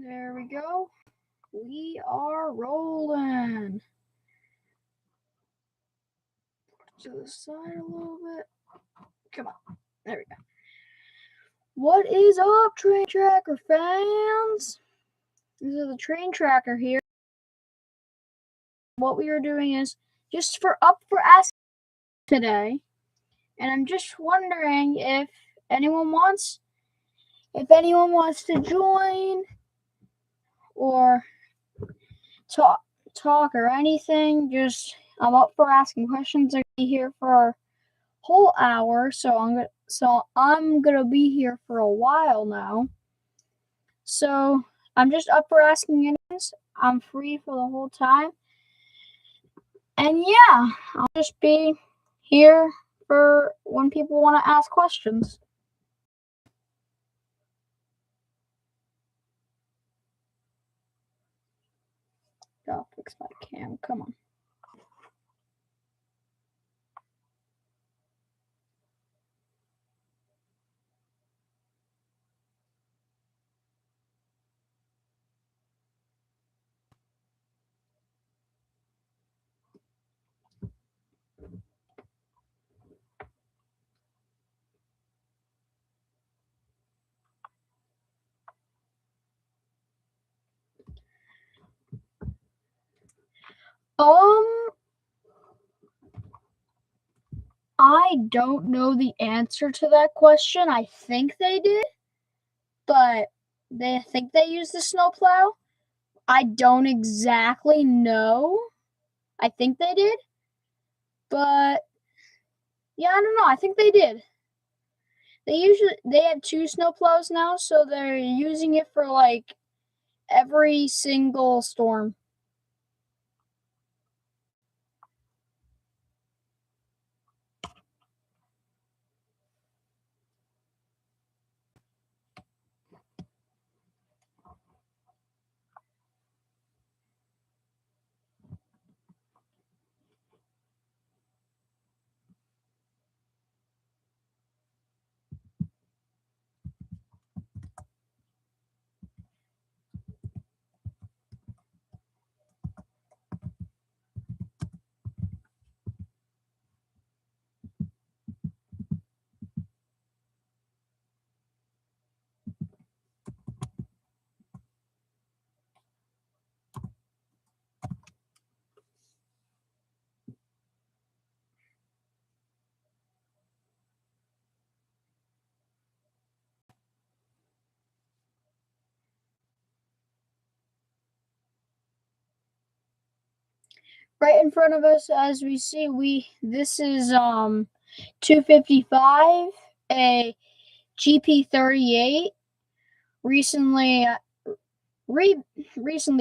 There we go. We are rolling. To the side a little bit. Come on. There we go. What is up, Train Tracker fans? This is the Train Tracker here. What we are doing is just for asking today. And I'm just wondering if anyone wants to join or talk or anything. Just I'm up for asking questions. I'm gonna be here for a whole hour, so I'm gonna be here for a while now. So I'm just up for asking questions. I'm free for the whole time, and yeah, I'll just be here for when people want to ask questions. I'll fix my cam. Come on. I don't know the answer to that question. I think they did, but they think they used the snowplow. I don't exactly know. I think they did, but yeah, I don't know. I think they did. They have 2 snowplows now, so they're using it for like every single storm. Right in front of us, as we see, this is 255, a GP38, recently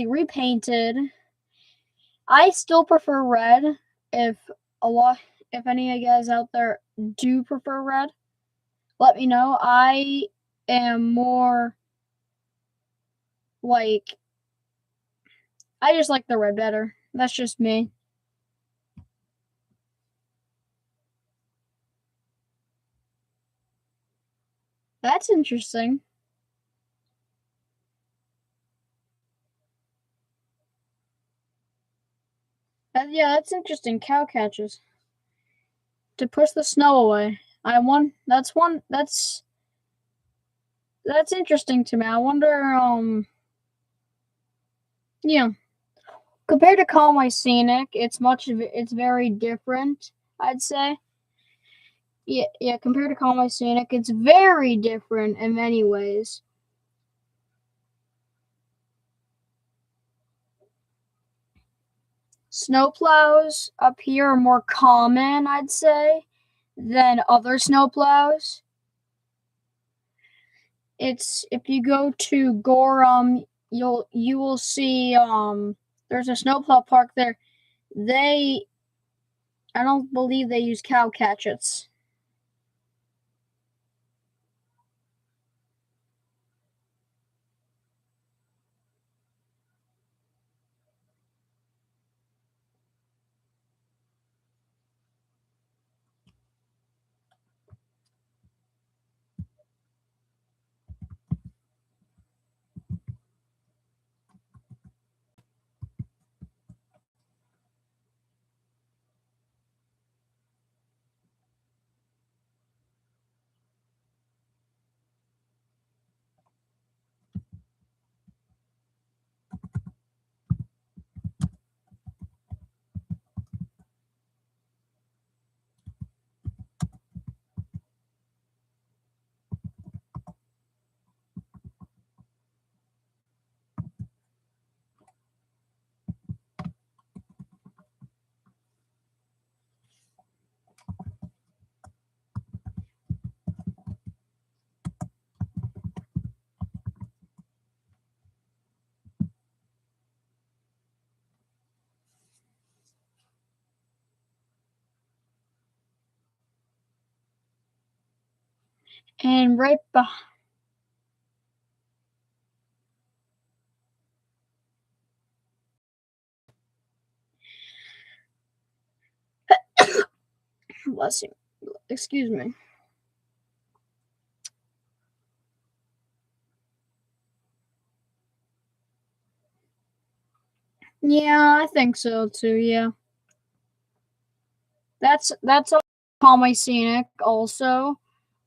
repainted. I still prefer red. If if any of you guys out there do prefer red, let me know. I am more like I just like the red better. That's just me. That's interesting. Yeah, that's interesting. Cow catches to push the snow away. That's interesting to me. I wonder. Yeah. Compared to Call My Scenic, it's very different, I'd say. Yeah, compared to Call My Scenic, it's very different in many ways. Snowplows up here are more common, I'd say, than other snowplows. It's if you go to Gorham, you will see there's a snowplow park there. I don't believe they use cow catchets. And right behind. Bless you. Excuse me. Yeah, I think so too. Yeah, that's a Conway Scenic also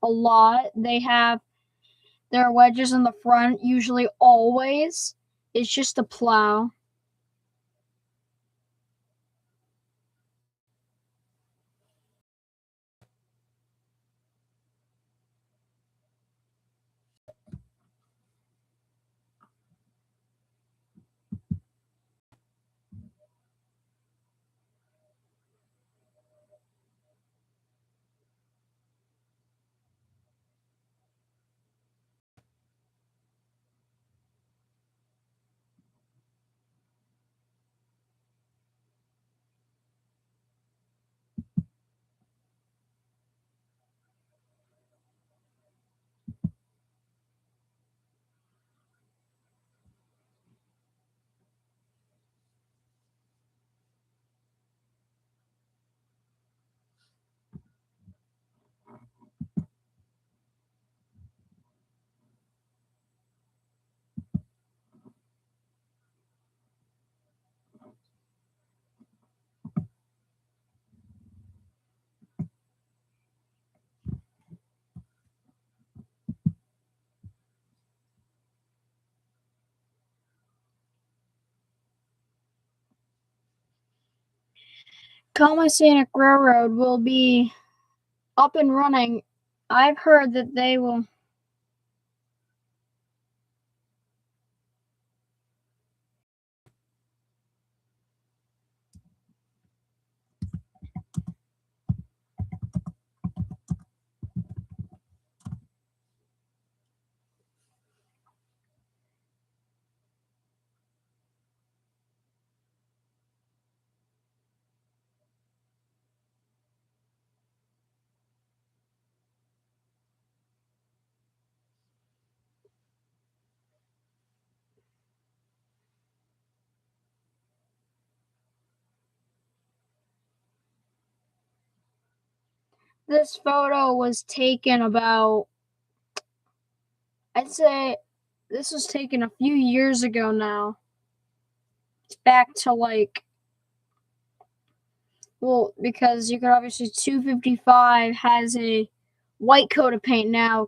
a lot. They have their wedges in the front. Usually, always, it's just a plow. Conway Scenic Railroad will be up and running. I've heard that they will. This photo was taken about, I'd say, this was taken a few years ago now. It's back to like, well, because you could obviously 255 has a white coat of paint now.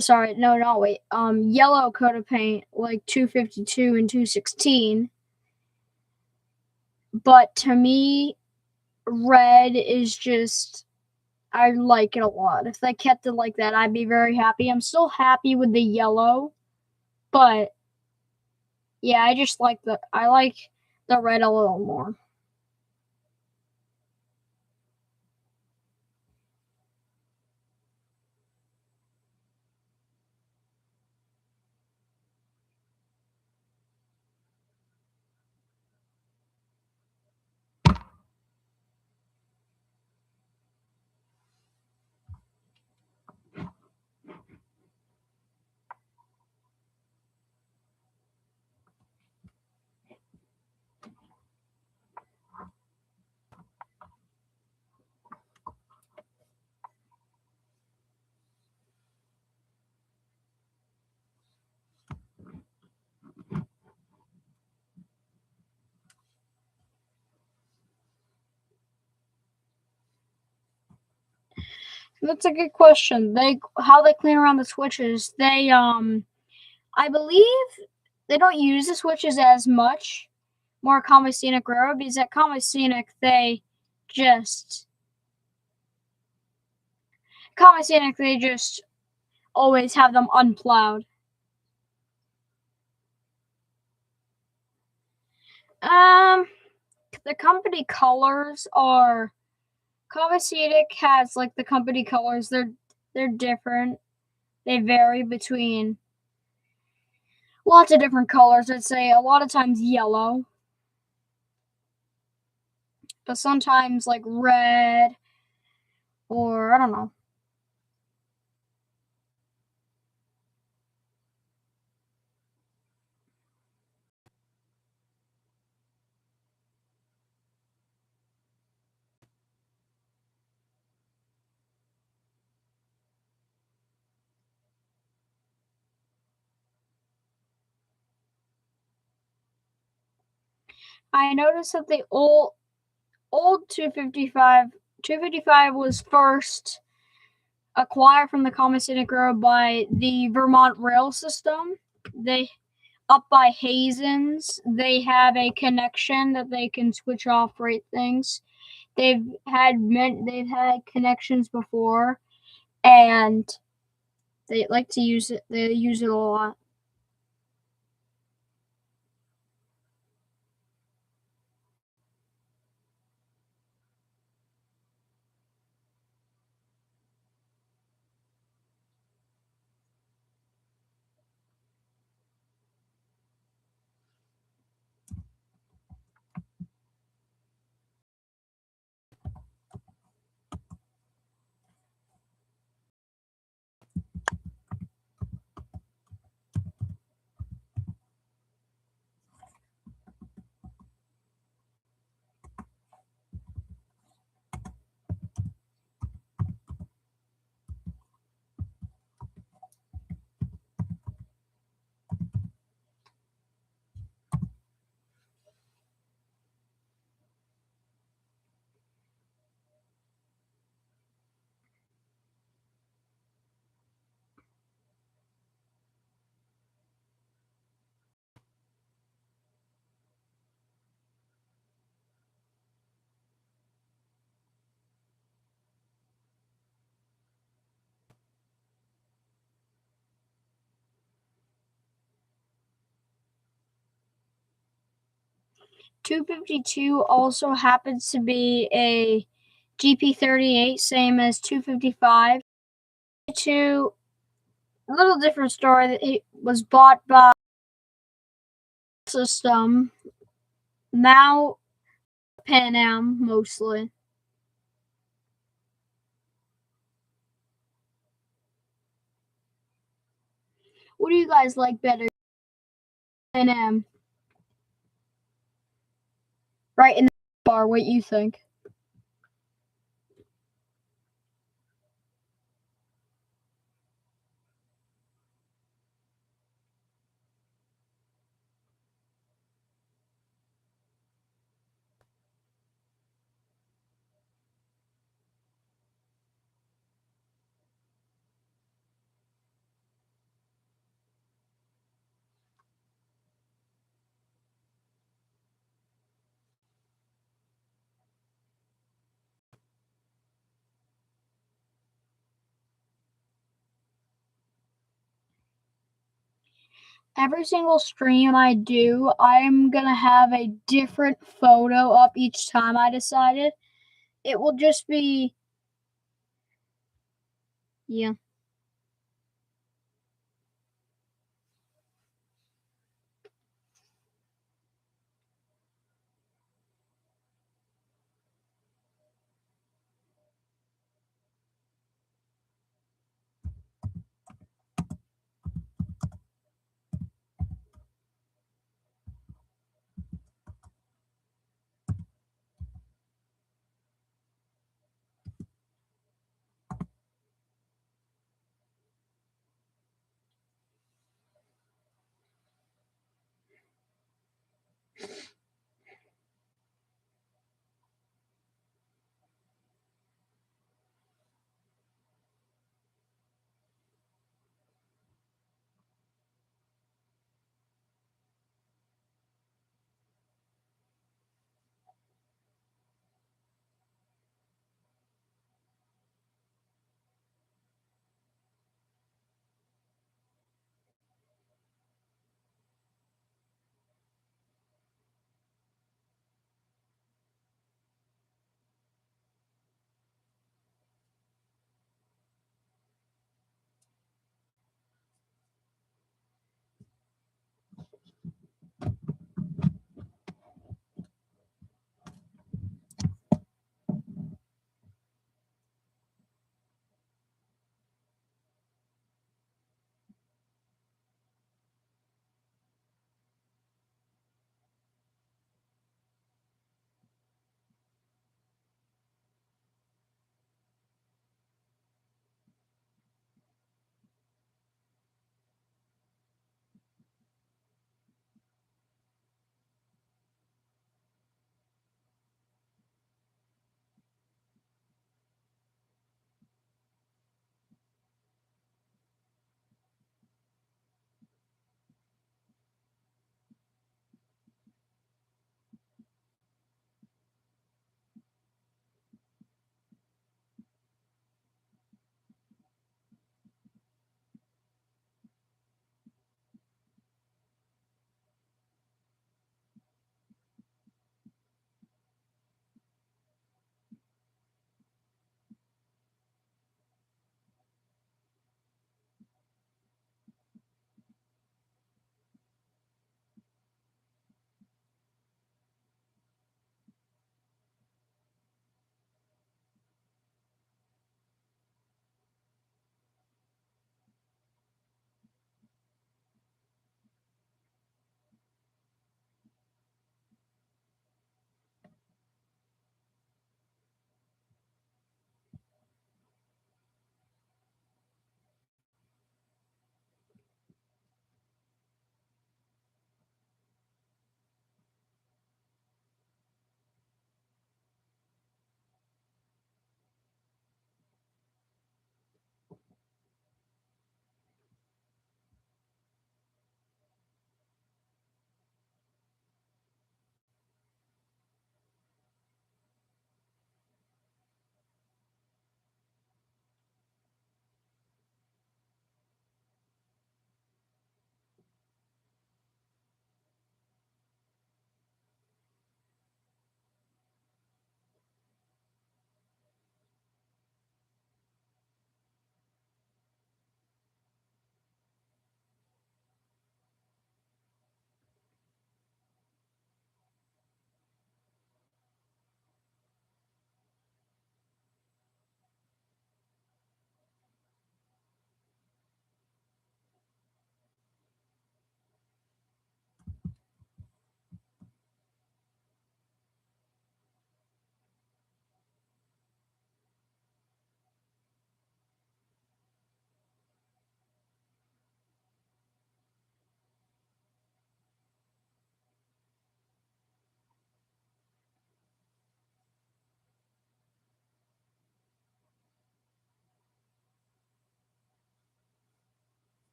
Sorry, no, not white. Yellow coat of paint like 252 and 216. But to me, red is just, I like it a lot. If they kept it like that, I'd be very happy. I'm still happy with the yellow, but yeah, I like the red a little more. That's a good question. They How they clean around the switches. I believe they don't use the switches as much. More Conway Scenic Railroad, because at Conway Scenic just they just always have them unplowed. Um, the company colors are Conway Scenic has like the company colors. They're different. They vary between lots of different colors. I'd say a lot of times yellow, but sometimes like red or I don't know. I noticed that the old 255 was first acquired from the Common Scenic Road by the Vermont Rail System. They up by Hazen's. They have a connection that they can switch off rate things. They've had connections before, and they like to use it. They use it a lot. .252 also happens to be a GP38, same as 255. To a little different story that it was bought by System, now Pan Am mostly. What do you guys like better? Pan Am. Right in the bar, what you think? Every single stream I do, I'm gonna have a different photo up each time I decided. It will just be, yeah.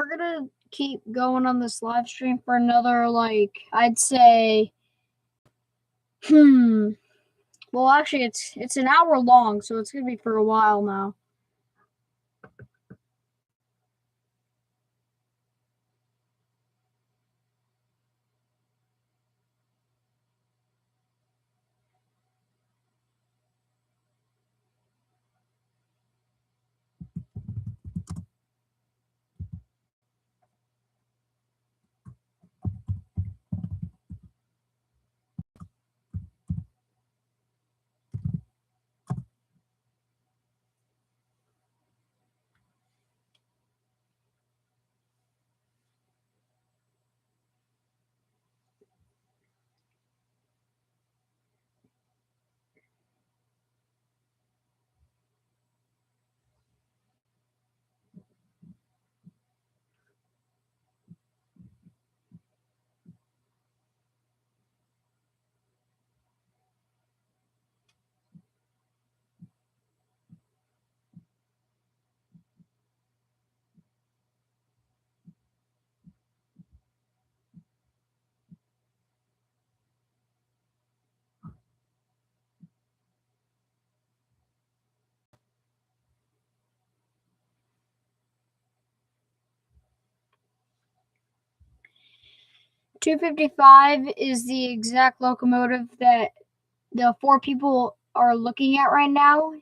we're gonna keep going on this live stream for another, like, I'd say, well, actually, it's an hour long, so it's gonna be for a while now. $255 is the exact locomotive that the 4 people are looking at right now.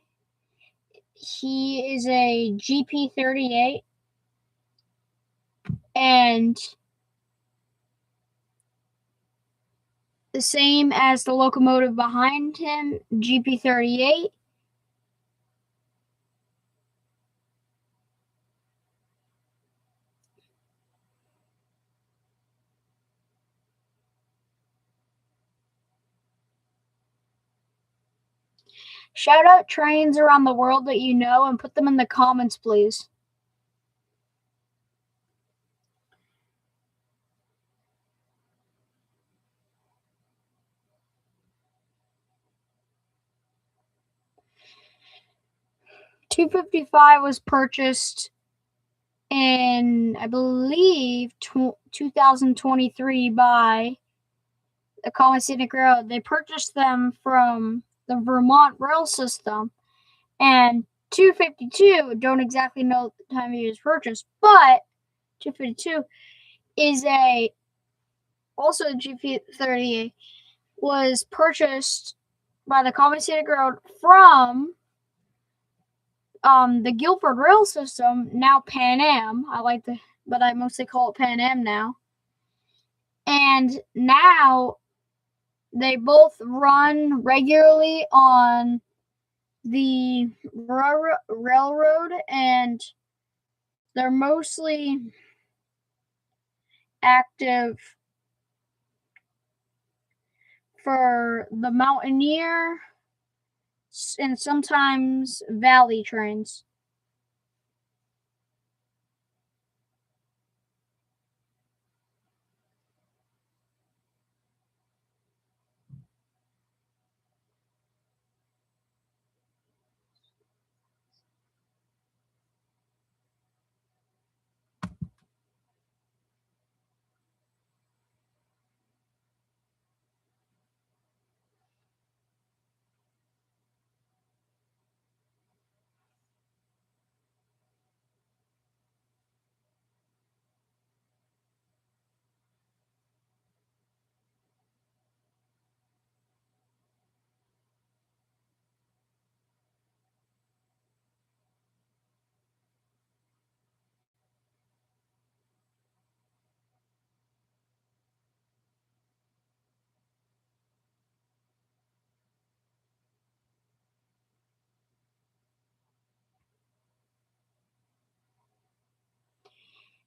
He is a GP38, and the same as the locomotive behind him, GP38. Shout out trains around the world that you know and put them in the comments, please. $255 was purchased in, I believe, 2023 by the Common Scenic Railroad. They purchased them from the Vermont Rail System, and 252, don't exactly know the time he was purchased, but 252 is also a GP38, was purchased by the Common Scenic Railroad from the Guilford Rail System, now Pan Am. But I mostly call it Pan Am now. And now they both run regularly on the railroad, and they're mostly active for the Mountaineer and sometimes Valley trains.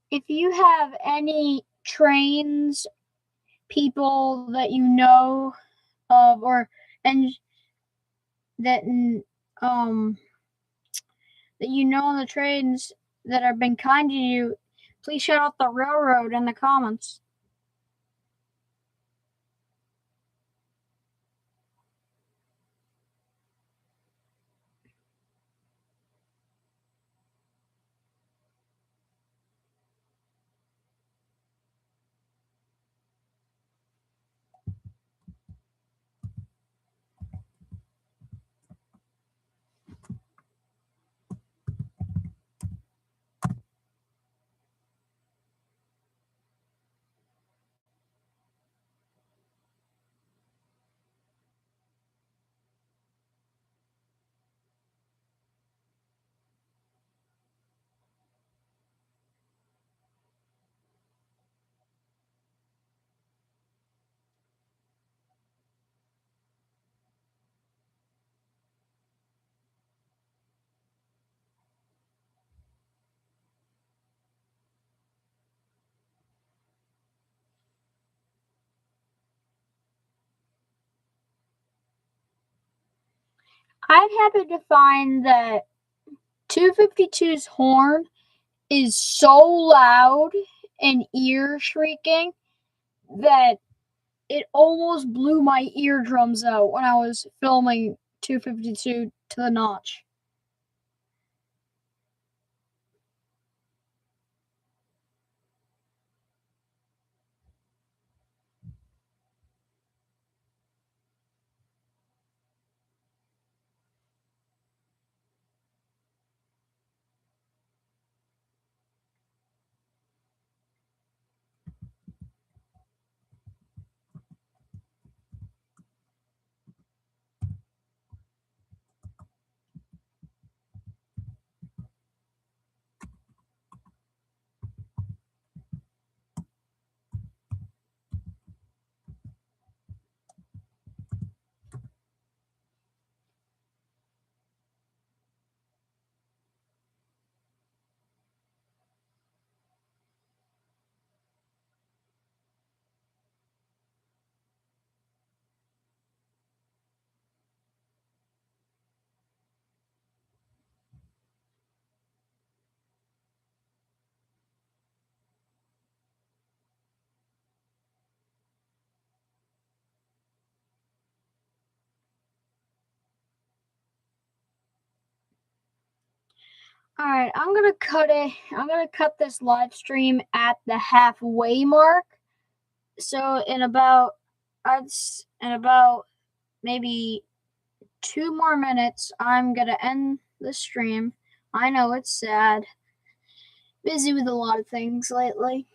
If you have any trains, people that you know of, and that that you know on the trains that have been kind to you, please shout out the railroad in the comments. I've happened to find that 252's horn is so loud and ear shrieking that it almost blew my eardrums out when I was filming 252 to the notch. Alright, I'm gonna cut this live stream at the halfway mark. So in about maybe 2 more minutes, I'm gonna end the stream. I know it's sad. Busy with a lot of things lately.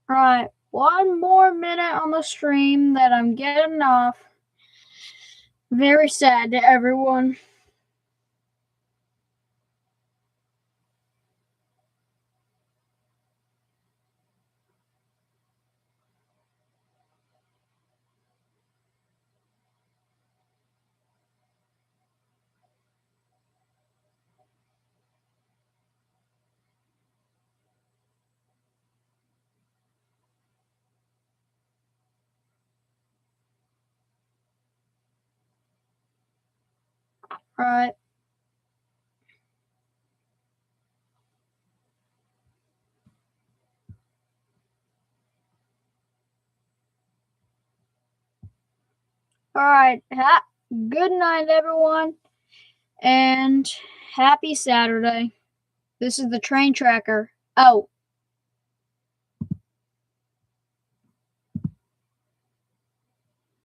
Alright, 1 more minute on the stream, that I'm getting off. Very sad to everyone. Alright. Alright. Good night, everyone. And happy Saturday. This is the Train Tracker. Out.